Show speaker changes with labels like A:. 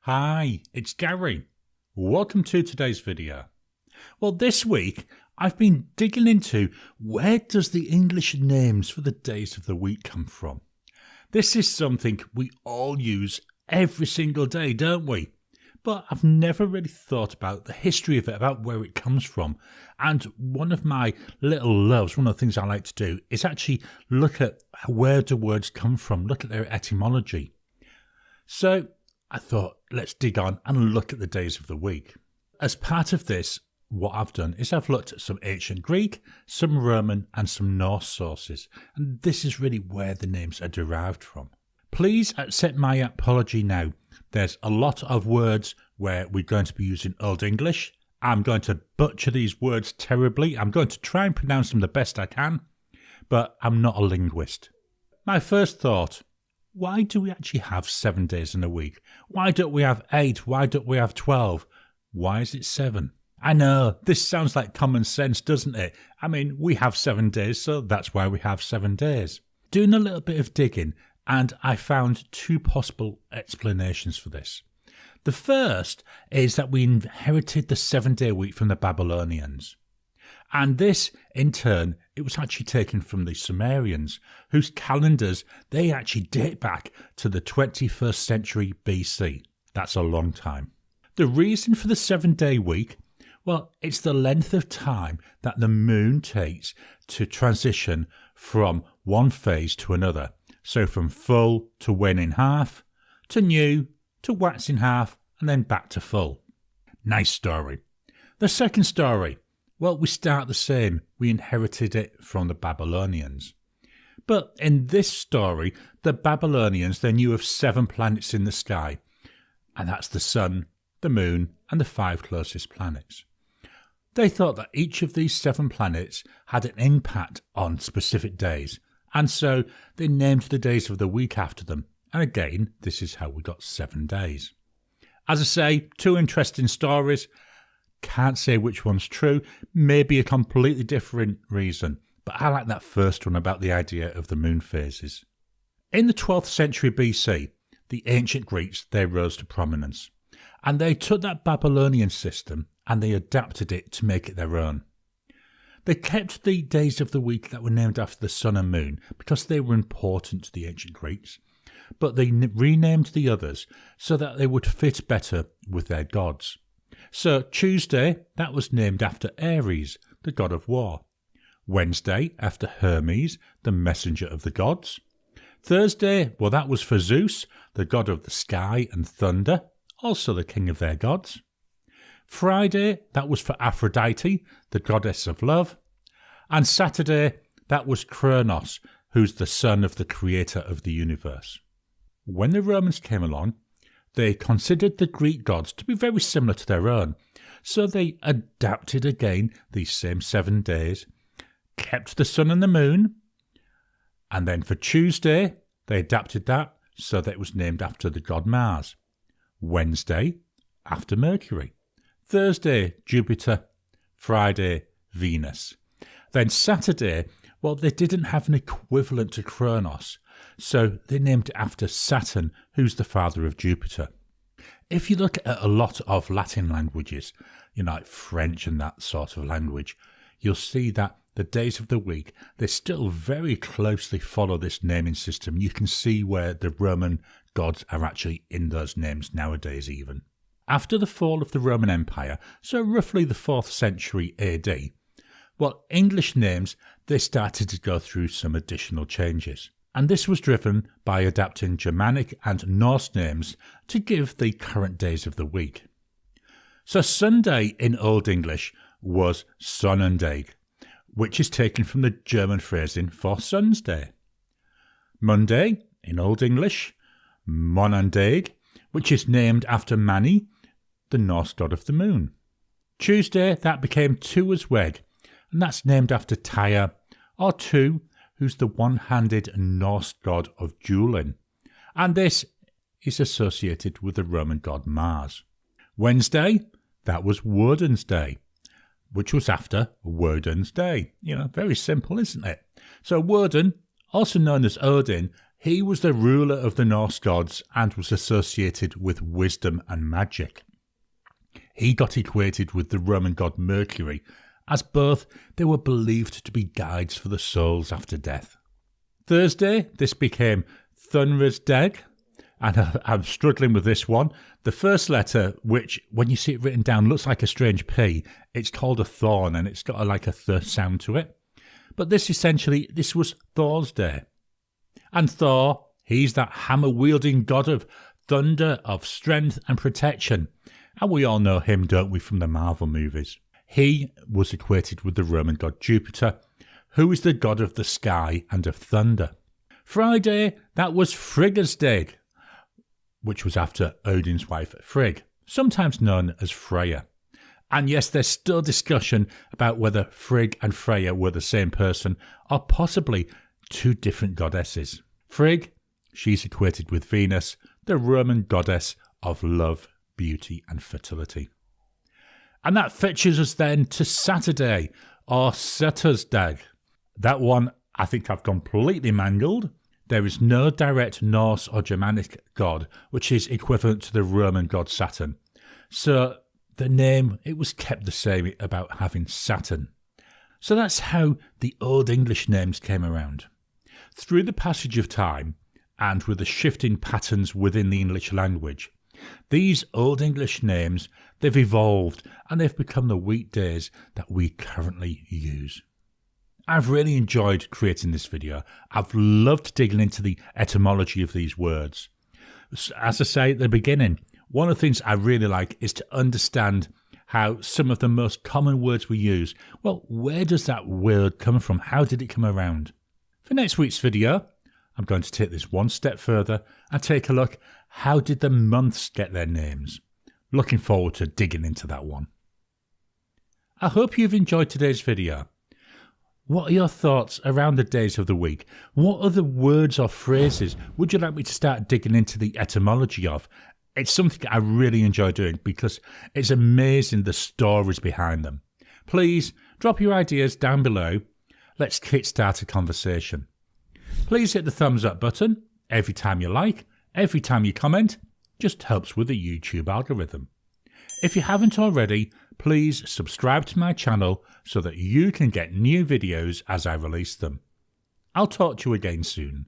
A: Hi, it's Gary. Welcome to today's video. Well, this week I've been digging into where does the English names for the days of the week come from. This is something we all use every single day, don't we? But I've never really thought about the history of it, about where it comes from. And one of my little loves, one of the things I like to do, is actually look at where do words come from, look at their etymology. So I thought, let's dig on and look at the days of the week. As part of this, what I've done is I've looked at some ancient Greek, some Roman and some Norse sources. And this is really where the names are derived from. Please accept my apology now. There's a lot of words where we're going to be using Old English. I'm going to butcher these words terribly. I'm going to try and pronounce them the best I can, but I'm not a linguist. My first thought, why do we actually have 7 days in a week? Why don't we have 8? Why don't we have 12? Why is it 7? I know, this sounds like common sense, doesn't it? I mean, we have 7 days, so that's why we have 7 days. Doing a little bit of digging, and I found two possible explanations for this. The first is that we inherited the 7-day week from the Babylonians. And this, in turn, it was actually taken from the Sumerians, whose calendars, they actually date back to the 21st century BC. That's a long time. The reason for the 7-day week, well, it's the length of time that the moon takes to transition from one phase to another. So from full to wane in half, to new, to wax in half, and then back to full. Nice story. The second story, well, we start the same. We inherited it from the Babylonians. But in this story, the Babylonians, they knew of 7 planets in the sky. And that's the sun, the moon, and the 5 closest planets. They thought that each of these 7 planets had an impact on specific days. And so they named the days of the week after them. And again, this is how we got 7 days. As I say, 2 interesting stories. Can't say which one's true, maybe a completely different reason, but I like that first one about the idea of the moon phases. In the 12th century BC, the ancient Greeks, they rose to prominence, and they took that Babylonian system and they adapted it to make it their own. They kept the days of the week that were named after the sun and moon because they were important to the ancient Greeks, but they renamed the others so that they would fit better with their gods. So Tuesday, that was named after Ares, the god of war. Wednesday, after Hermes, the messenger of the gods. Thursday, well, that was for Zeus, the god of the sky and thunder, also the king of their gods. Friday, that was for Aphrodite, the goddess of love. And Saturday, that was Kronos, who's the son of the creator of the universe. When the Romans came along, they considered the Greek gods to be very similar to their own, so they adapted again these same 7 days, kept the sun and the moon, and then for Tuesday they adapted that so that it was named after the god Mars. Wednesday, after Mercury. Thursday, Jupiter. Friday, Venus. Then Saturday, well, they didn't have an equivalent to Kronos, so they named it after Saturn, who's the father of Jupiter. If you look at a lot of Latin languages, like French and that sort of language, you'll see that the days of the week, they still very closely follow this naming system. You can see where the Roman gods are actually in those names nowadays even. After the fall of the Roman Empire, so roughly the 4th century AD, well, English names, they started to go through some additional changes. And this was driven by adapting Germanic and Norse names to give the current days of the week. So Sunday in Old English was Sonnendag, which is taken from the German phrasing for Sun's Day. Monday in Old English, Monandag, which is named after Mani, the Norse god of the moon. Tuesday, that became Tuesdag, and that's named after Tyr, or Tu, who's the one-handed Norse god of dueling, and this is associated with the Roman god Mars. Wednesday, that was Woden's Day, which was after Woden's Day. Very simple, isn't it? So Woden, also known as Odin, He was the ruler of the Norse gods and was associated with wisdom and magic. He got equated with the Roman god Mercury, as both they were believed to be guides for the souls after death. Thursday, this became Thunrisdag, and I'm struggling with this one. The first letter, which when you see it written down looks like a strange P, it's called a thorn and it's got like a th sound to it. But this was Thor's Day. And Thor, he's that hammer-wielding god of thunder, of strength and protection. And we all know him, don't we, from the Marvel movies. He was equated with the Roman god Jupiter, who is the god of the sky and of thunder. Friday, that was Frigga's Day, which was after Odin's wife Frigg, sometimes known as Freya. And yes, there's still discussion about whether Frigg and Freya were the same person or possibly two different goddesses. Frigg, she's equated with Venus, the Roman goddess of love, beauty and fertility. And that fetches us then to Saturday, or Saturdag. That one I think I've completely mangled. There is no direct Norse or Germanic god which is equivalent to the Roman god Saturn. So the name, it was kept the same about having Saturn. So that's how the Old English names came around. Through the passage of time, and with the shifting patterns within the English language, these Old English names, they've evolved and they've become the weekdays that we currently use. I've really enjoyed creating this video. I've loved digging into the etymology of these words. As I say at the beginning, one of the things I really like is to understand how some of the most common words we use, well, where does that word come from? How did it come around? For next week's video, I'm going to take this one step further and take a look, how did the months get their names? Looking forward to digging into that one. I hope you've enjoyed today's video. What are your thoughts around the days of the week? What other words or phrases would you like me to start digging into the etymology of? It's something I really enjoy doing because it's amazing the stories behind them. Please drop your ideas down below. Let's kickstart a conversation. Please hit the thumbs up button. Every time you like, every time you comment, just helps with the YouTube algorithm. If you haven't already, please subscribe to my channel so that you can get new videos as I release them. I'll talk to you again soon.